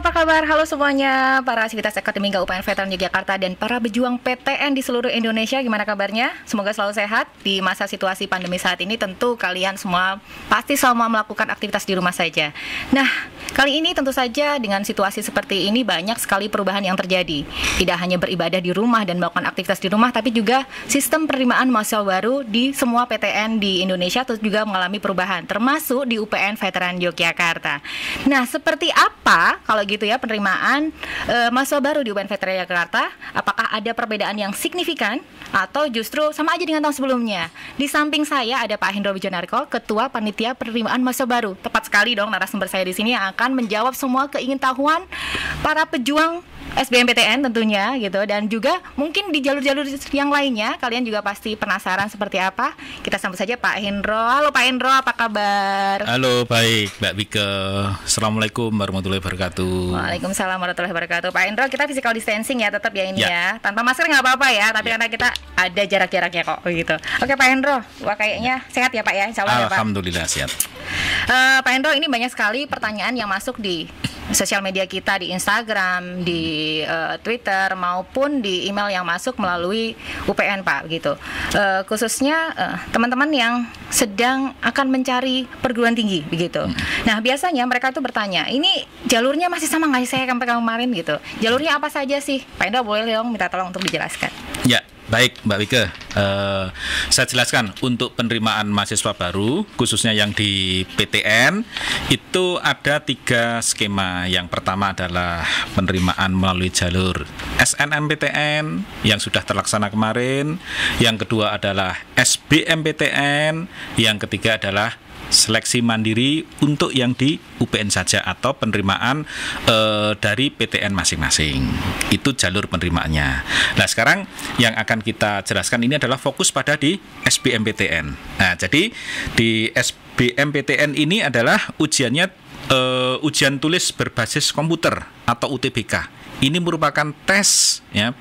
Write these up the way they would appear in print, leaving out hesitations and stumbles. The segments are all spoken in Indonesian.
apa kabar? Halo semuanya, para aktivitas akademika UPN Veteran Yogyakarta dan para pejuang PTN di seluruh Indonesia. Gimana kabarnya? Semoga selalu sehat di masa situasi pandemi saat ini. Tentu kalian semua pasti selama melakukan aktivitas di rumah saja. Nah, kali ini tentu saja dengan situasi seperti ini banyak sekali perubahan yang terjadi. Tidak hanya beribadah di rumah dan melakukan aktivitas di rumah, tapi juga sistem penerimaan mahasiswa baru di semua PTN di Indonesia terus juga mengalami perubahan, termasuk di UPN Veteran Yogyakarta. Nah, seperti apa kalau gitu ya penerimaan mahasiswa baru di UPN Veteran Yogyakarta? Apakah ada perbedaan yang signifikan atau justru sama aja dengan tahun sebelumnya? Di samping saya ada Pak Hendro Wijonarko, Ketua Panitia Penerimaan Mahasiswa Baru. Tepat sekali dong narasumber saya di sini yang akan menjawab semua keingintahuan para pejuang SBMPTN tentunya gitu, dan juga mungkin di jalur-jalur yang lainnya kalian juga pasti penasaran seperti apa. Kita sambut saja Pak Hendro. Halo Pak Hendro, apa kabar? Halo, baik Mbak Bike. Assalamualaikum warahmatullahi wabarakatuh. Waalaikumsalam warahmatullahi wabarakatuh. Pak Hendro, kita physical distancing ya tetap ya ini ya. Ya. Tanpa masker nggak apa-apa ya, tapi karena kita ada jarak-jaraknya kok gitu. Oke Pak Hendro, wah kayaknya sehat ya Pak ya, insya Allah ya Pak. Alhamdulillah sehat. Pak Hendro, ini banyak sekali pertanyaan yang masuk di sosial media kita, di Instagram, di Twitter maupun di email yang masuk melalui UPN Pak gitu. Khususnya teman-teman yang sedang akan mencari perguruan tinggi begitu. Nah, biasanya mereka tuh bertanya, ini jalurnya masih sama nggak sih saya sampai kemarin gitu? Jalurnya apa saja sih? Pak Hendro boleh dong minta tolong untuk dijelaskan. Ya, baik Mbak Wike. Saya jelaskan untuk penerimaan mahasiswa baru, khususnya yang di PTN, itu ada 3 skema. Yang pertama adalah penerimaan melalui jalur SNMPTN yang sudah terlaksana kemarin. Yang kedua adalah SBMPTN. Yang ketiga adalah seleksi mandiri untuk yang di UPN saja atau penerimaan dari PTN masing-masing. Itu jalur penerimaannya. Nah, sekarang yang akan kita jelaskan ini adalah fokus pada di SBMPTN. Nah, jadi di SBMPTN ini adalah ujiannya ujian tulis berbasis komputer atau UTBK. Ini merupakan tes ya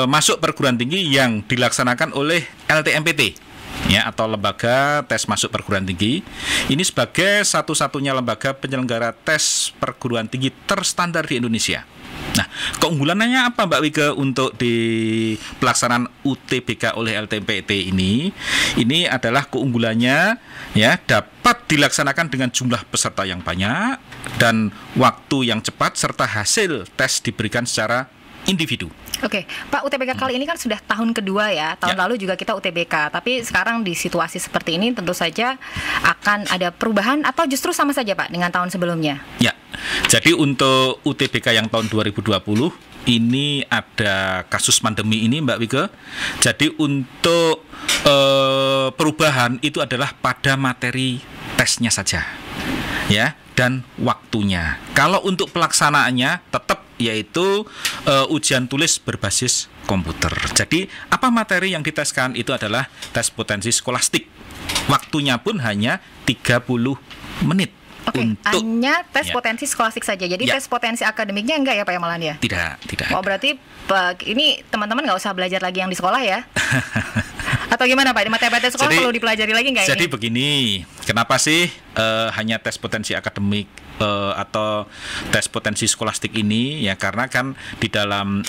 masuk perguruan tinggi yang dilaksanakan oleh LTMPT. Ya, atau lembaga tes masuk perguruan tinggi. Ini sebagai satu-satunya lembaga penyelenggara tes perguruan tinggi terstandar di Indonesia. Nah, keunggulannya apa Mbak Wike untuk di pelaksanaan UTBK oleh LTMPT ini? Ini adalah keunggulannya ya, dapat dilaksanakan dengan jumlah peserta yang banyak dan waktu yang cepat serta hasil tes diberikan secara individu. Oke, Pak, UTBK kali ini kan sudah tahun kedua ya. Tahun lalu juga kita UTBK, tapi sekarang di situasi seperti ini tentu saja akan ada perubahan atau justru sama saja Pak dengan tahun sebelumnya? Ya, jadi untuk UTBK yang tahun 2020 ini ada kasus pandemi ini Mbak Wike. Jadi untuk perubahan itu adalah pada materi tesnya saja ya, dan waktunya. Kalau untuk pelaksanaannya tetap yaitu ujian tulis berbasis komputer. Jadi apa materi yang diteskan itu adalah tes potensi skolastik. Waktunya pun hanya 30 menit. Oke, hanya tes potensi skolastik saja. Jadi tes potensi akademiknya enggak ya Pak Yamalan ya? Tidak. Oh, berarti Pak, ini teman-teman nggak usah belajar lagi yang di sekolah ya? Atau gimana Pak? Di materi sekolah perlu dipelajari lagi nggak ini? Jadi begini, kenapa sih hanya tes potensi akademik atau tes potensi skolastik ini? Ya karena kan di dalam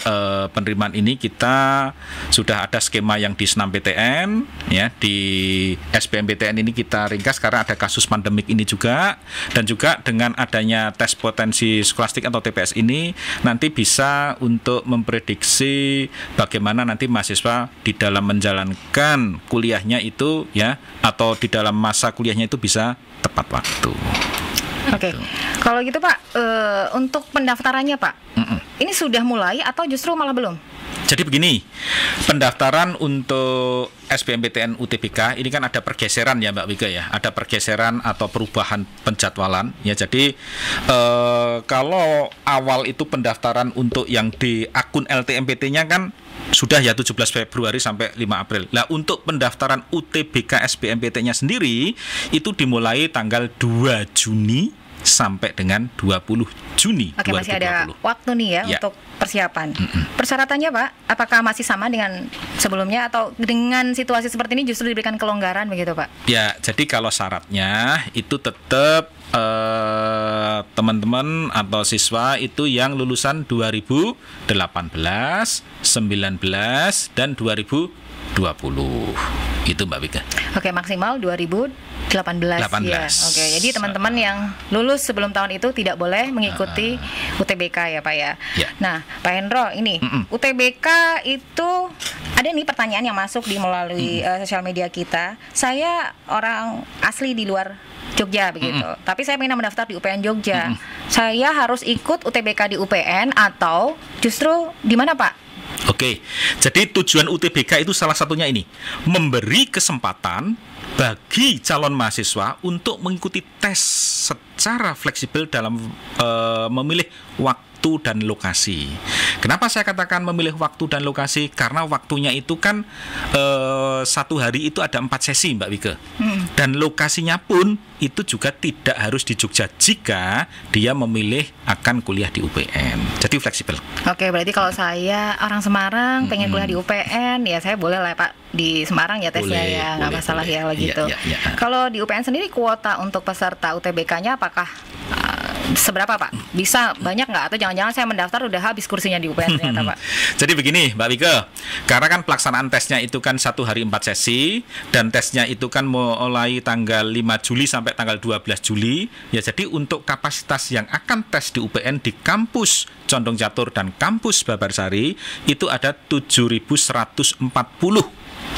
penerimaan ini kita sudah ada skema yang di SNMPTN, ya di SBMPTN ini kita ringkas karena ada kasus pandemik ini juga, dan juga dengan adanya tes potensi skolastik atau TPS ini nanti bisa untuk memprediksi bagaimana nanti mahasiswa di dalam menjalankan kuliahnya itu ya, atau di dalam masa kuliahnya itu bisa tepat waktu. Oke, kalau gitu Pak, untuk pendaftarannya Pak, ini sudah mulai atau justru malah belum? Jadi begini, pendaftaran untuk SBMPTN UTBK ini kan ada pergeseran ya Mbak Wike ya, ada pergeseran atau perubahan penjadwalan ya. Jadi kalau awal itu pendaftaran untuk yang di akun LTMPT-nya kan sudah ya 17 Februari sampai 5 April. Nah, untuk pendaftaran UTBK SBMPT-nya sendiri itu dimulai tanggal 2 Juni sampai dengan 20 Juni 2020. Oke, masih ada waktu nih ya untuk persiapan. Persyaratannya Pak, apakah masih sama dengan sebelumnya atau dengan situasi seperti ini justru diberikan kelonggaran begitu Pak? Ya, jadi kalau syaratnya itu tetap teman-teman atau siswa itu yang lulusan 2018, 19 dan 2020. Itu Mbak Wika. Oke, maksimal 2018 ya. Oke, jadi teman-teman yang lulus sebelum tahun itu tidak boleh mengikuti UTBK ya Pak ya. Nah, Pak Hendro, ini UTBK itu ada nih pertanyaan yang masuk di melalui sosial media kita. Saya orang asli di luar Jogja begitu. Tapi saya ingin mendaftar di UPN Jogja. Saya harus ikut UTBK di UPN atau justru di mana Pak? Oke, jadi tujuan UTBK itu salah satunya ini, memberi kesempatan bagi calon mahasiswa untuk mengikuti tes secara fleksibel dalam memilih waktu dan lokasi. Kenapa saya katakan memilih waktu dan lokasi? Karena waktunya itu kan satu hari itu ada 4 sesi Mbak Wike. Dan lokasinya pun itu juga tidak harus di Jogja jika dia memilih akan kuliah di UPN. Jadi fleksibel. Oke, berarti kalau saya orang Semarang pengen kuliah di UPN, ya saya boleh lah Pak di Semarang ya tesnya ya, nggak masalah ya gitu. Kalau di UPN sendiri kuota untuk peserta UTBK-nya apakah seberapa Pak? Bisa banyak nggak? Atau jangan-jangan saya mendaftar udah habis kursinya di UPN ternyata Pak? Jadi begini Mbak Wike, karena kan pelaksanaan tesnya itu kan 1 hari 4 sesi, dan tesnya itu kan mulai tanggal 5 Juli sampai tanggal 12 Juli. Ya, jadi untuk kapasitas yang akan tes di UPN di kampus Condong Catur dan kampus Babarsari itu ada 7.140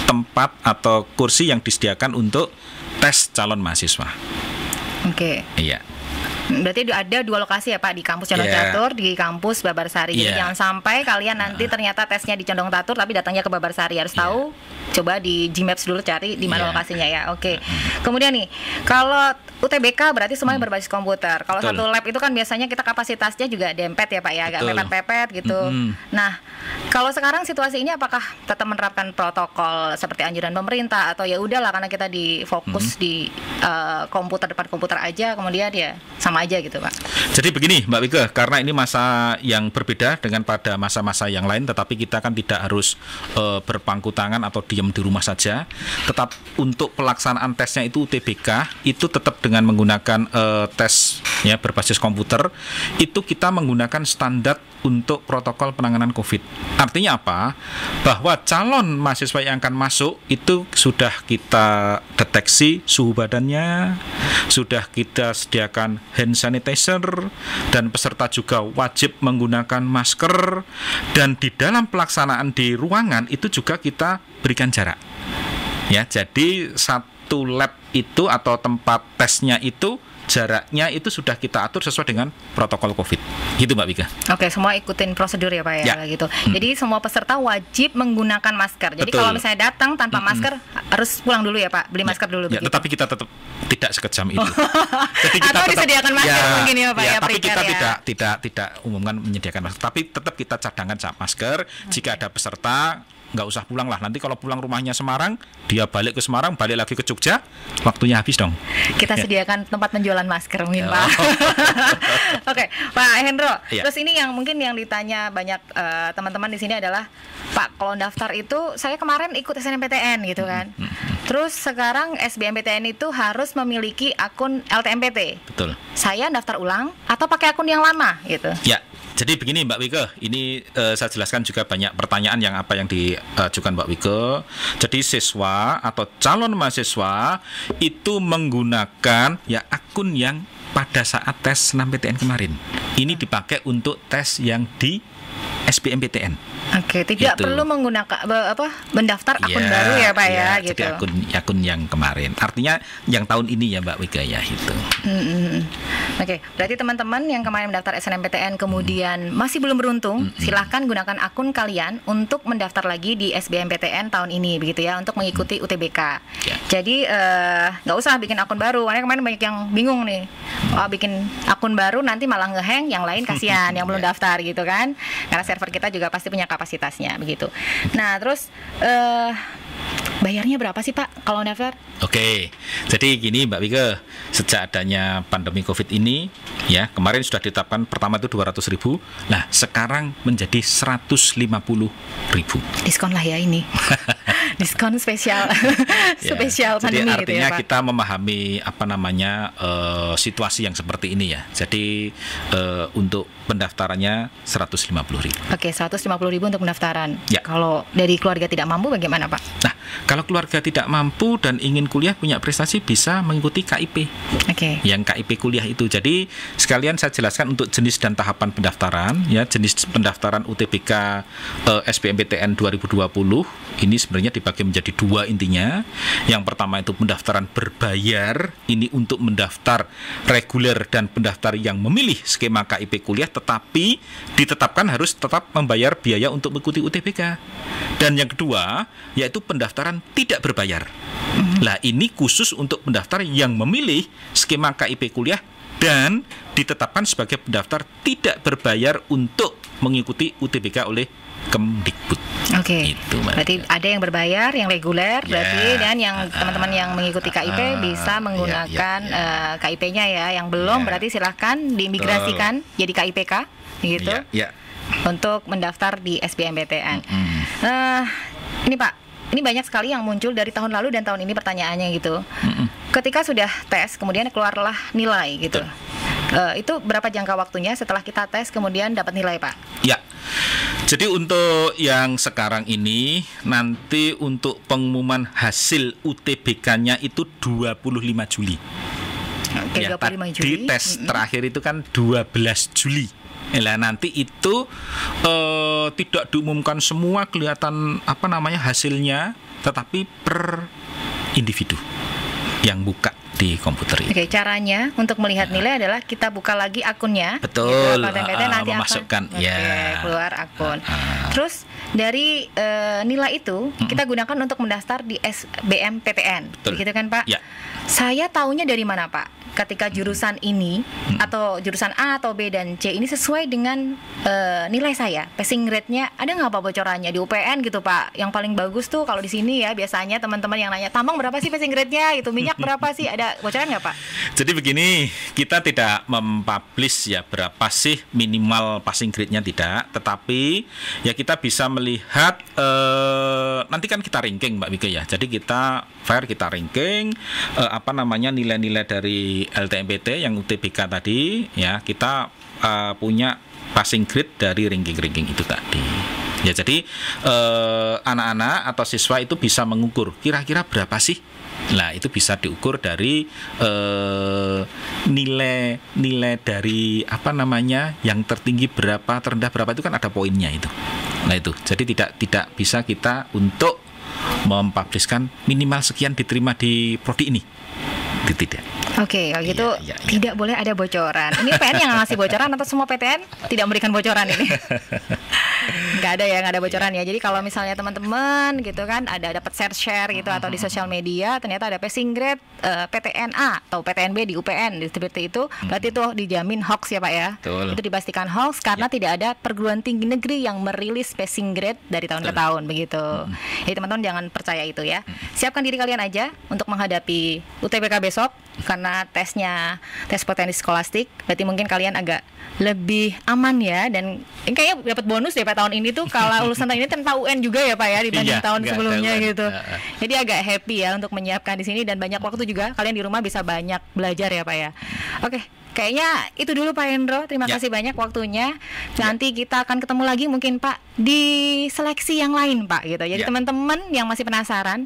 tempat atau kursi yang disediakan untuk tes calon mahasiswa. Oke. Iya. Berarti ada 2 lokasi ya Pak, di kampus Condong Catur, di kampus Babarsari. Jadi jangan sampai kalian nanti ternyata tesnya di Condong Catur tapi datangnya ke Babarsari. Harus tahu, coba di Gmaps dulu cari di mana lokasinya ya. Oke. Kemudian nih, kalau UTBK berarti semuanya berbasis komputer. Kalau satu lab itu kan biasanya kita kapasitasnya juga dempet ya Pak ya, agak mepet-pepet gitu. Nah, kalau sekarang situasi ini apakah tetap menerapkan protokol seperti anjuran pemerintah atau ya udahlah karena kita difokus di komputer, depan komputer aja, kemudian ya sama aja gitu Pak? Jadi begini Mbak Wike, karena ini masa yang berbeda dengan pada masa-masa yang lain, tetapi kita kan tidak harus berpangku tangan atau diam di rumah saja. Tetap untuk pelaksanaan tesnya itu UTBK itu tetap dengan menggunakan tes ya berbasis komputer. Itu kita menggunakan standar untuk protokol penanganan COVID. Artinya apa? Bahwa calon mahasiswa yang akan masuk itu sudah kita deteksi suhu badannya, sudah kita sediakan hand sanitizer, dan peserta juga wajib menggunakan masker, dan di dalam pelaksanaan di ruangan itu juga kita berikan jarak. Ya, jadi satu lab itu atau tempat tesnya itu jaraknya itu sudah kita atur sesuai dengan protokol COVID. Gitu Mbak Wika. Oke, semua ikutin prosedur ya Pak ya, gitu. Jadi semua peserta wajib menggunakan masker. Jadi kalau misalnya datang tanpa masker harus pulang dulu ya Pak, beli masker dulu. Ya, tetapi kita tetap tidak sekejam itu. Jadi kita atau tetap, disediakan masker mungkin ya Pak ya. Tapi kita tidak umumkan menyediakan masker. Tapi tetap kita cadangkan masker. Jika ada peserta nggak usah pulang lah. Nanti kalau pulang rumahnya Semarang, dia balik ke Semarang, balik lagi ke Jogja, waktunya habis dong. Kita sediakan tempat penjualan masker mungkin Pak. Oke, Pak Hendro. Terus ini yang mungkin yang ditanya banyak teman-teman di sini adalah, Pak, kalau daftar itu saya kemarin ikut SNMPTN gitu kan. Terus sekarang SBMPTN itu harus memiliki akun LTMPT. Betul. Saya daftar ulang atau pakai akun yang lama gitu? Ya. Jadi begini Mbak Wike, ini saya jelaskan juga banyak pertanyaan yang diajukan Mbak Wike. Jadi siswa atau calon mahasiswa itu menggunakan ya akun yang pada saat tes SNMPTN kemarin. Ini dipakai untuk tes yang di SBMPTN. Oke, tidak perlu menggunakan mendaftar akun baru ya Pak ya gitu. Jadi akun yang kemarin. Artinya yang tahun ini ya Mbak Wika ya itu. Oke, berarti teman-teman yang kemarin mendaftar SNMPTN kemudian masih belum beruntung, silahkan gunakan akun kalian untuk mendaftar lagi di SBMPTN tahun ini begitu ya, untuk mengikuti UTBK. Jadi nggak usah bikin akun baru. Karena kemarin banyak yang bingung nih. Bikin akun baru nanti malah ngehang, yang lain kasihan yang belum daftar gitu kan. Karena server kita juga pasti punya kapasitasnya begitu. Nah, terus bayarnya berapa sih Pak kalau daftar? Oke, jadi gini Mbak Wike, sejak adanya pandemi COVID ini, ya kemarin sudah ditetapkan pertama itu 200.000, nah sekarang menjadi 150.000. Diskon lah ya ini. Diskon spesial, spesial Jadi pandemi artinya gitu ya Pak. kita memahami situasi yang seperti ini ya. Jadi untuk pendaftarannya 150.000. Oke, 150.000 untuk pendaftaran. Ya. Kalau dari keluarga tidak mampu bagaimana Pak? Nah, kalau keluarga tidak mampu dan ingin kuliah punya prestasi bisa mengikuti KIP. Oke. Yang KIP kuliah itu. Jadi sekalian saya jelaskan untuk jenis dan tahapan pendaftaran ya. Jenis pendaftaran UTBK SBMPTN 2020 ini sebenarnya dibagi menjadi dua intinya. Yang pertama itu pendaftaran berbayar. Ini untuk mendaftar reguler dan pendaftar yang memilih skema KIP kuliah tetapi ditetapkan harus tetap membayar biaya untuk mengikuti UTBK. Dan yang kedua yaitu pendaftaran tidak berbayar. Lah ini khusus untuk pendaftar yang memilih skema KIP kuliah dan ditetapkan sebagai pendaftar tidak berbayar untuk mengikuti UTBK oleh Kemdikbud. Oke. Itu, Mbak. Berarti ada yang berbayar, yang reguler, berarti dan yang teman-teman yang mengikuti KIP bisa menggunakan KIP-nya ya. Yang belum berarti silahkan diimigrasikan jadi KIPK gitu. Untuk mendaftar di SBMPTN. Ini Pak, ini banyak sekali yang muncul dari tahun lalu dan tahun ini pertanyaannya gitu. Ketika sudah tes, kemudian keluarlah nilai gitu. Itu berapa jangka waktunya setelah kita tes kemudian dapat nilai Pak? Ya. Jadi untuk yang sekarang ini nanti untuk pengumuman hasil UTBK-nya itu 25 Juli. Oke, Ya, 25 tadi Juli. tes terakhir itu kan 12 Juli. Nah, nanti itu tidak diumumkan semua kelihatan hasilnya, tetapi per individu yang buka di komputer itu. Oke, caranya untuk melihat nilai adalah kita buka lagi akunnya. Betul, Nanti memasukkan, akan keluar akun. Terus dari nilai itu kita gunakan untuk mendaftar di SBMPTN, gitu kan Pak? Ya. Saya taunya dari mana Pak? Ketika jurusan ini atau jurusan A atau B dan C ini sesuai dengan nilai saya, passing grade-nya ada nggak Pak bocorannya di UPN gitu Pak? Yang paling bagus tuh kalau di sini ya biasanya teman-teman yang nanya tambang berapa sih passing grade-nya, gitu minyak berapa sih, ada bocoran nggak Pak? Jadi begini, kita tidak mempublish ya berapa sih minimal passing grade-nya tidak, tetapi ya kita bisa melihat nanti kan kita ranking Mbak Wike ya. Jadi kita ranking nilai-nilai dari LTMPT yang UTBK tadi ya, kita punya passing grade dari ranking-ranking itu tadi. Ya jadi anak-anak atau siswa itu bisa mengukur kira-kira berapa sih. Nah itu bisa diukur dari nilai dari yang tertinggi berapa, terendah berapa, itu kan ada poinnya itu. Nah itu jadi tidak bisa kita untuk mempublishkan minimal sekian diterima di prodi ini. Itu tidak. Oke, kalau gitu tidak boleh ada bocoran. Ini PTN yang ngasih bocoran atau semua PTN tidak memberikan bocoran ini? Nggak ada bocoran ya. Jadi kalau misalnya teman-teman gitu kan ada dapat share gitu atau di sosial media ternyata ada passing grade PTN A atau PTNB di UPN seperti itu, berarti itu dijamin hoax ya Pak ya. Betul. Itu dipastikan hoax karena tidak ada perguruan tinggi negeri yang merilis passing grade dari tahun ke tahun begitu. Jadi teman-teman jangan percaya itu ya. Siapkan diri kalian aja untuk menghadapi UTBK besok karena tes potensi skolastik, berarti mungkin kalian agak lebih aman ya, dan kayaknya dapat bonus ya Pak tahun ini tuh kalau lulusan tahun ini tanpa UN juga ya Pak ya dibanding tahun sebelumnya gitu. Jadi agak happy ya untuk menyiapkan di sini dan banyak waktu juga kalian di rumah bisa banyak belajar ya Pak ya. Oke, kayaknya itu dulu Pak Hendro. Terima kasih banyak waktunya. Nanti kita akan ketemu lagi mungkin Pak di seleksi yang lain Pak gitu. Jadi teman-teman yang masih penasaran,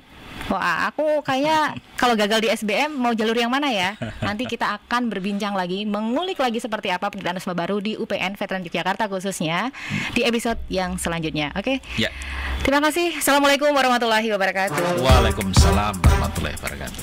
wah aku kayaknya kalau gagal di SBM mau jalur yang mana ya? Nanti kita akan berbincang lagi, mengulik lagi seperti apa pendidikan Isma baru di UPN Veteran Yogyakarta khususnya di episode yang selanjutnya. Oke? Ya. Terima kasih. Assalamualaikum warahmatullahi wabarakatuh. Waalaikumsalam warahmatullahi wabarakatuh.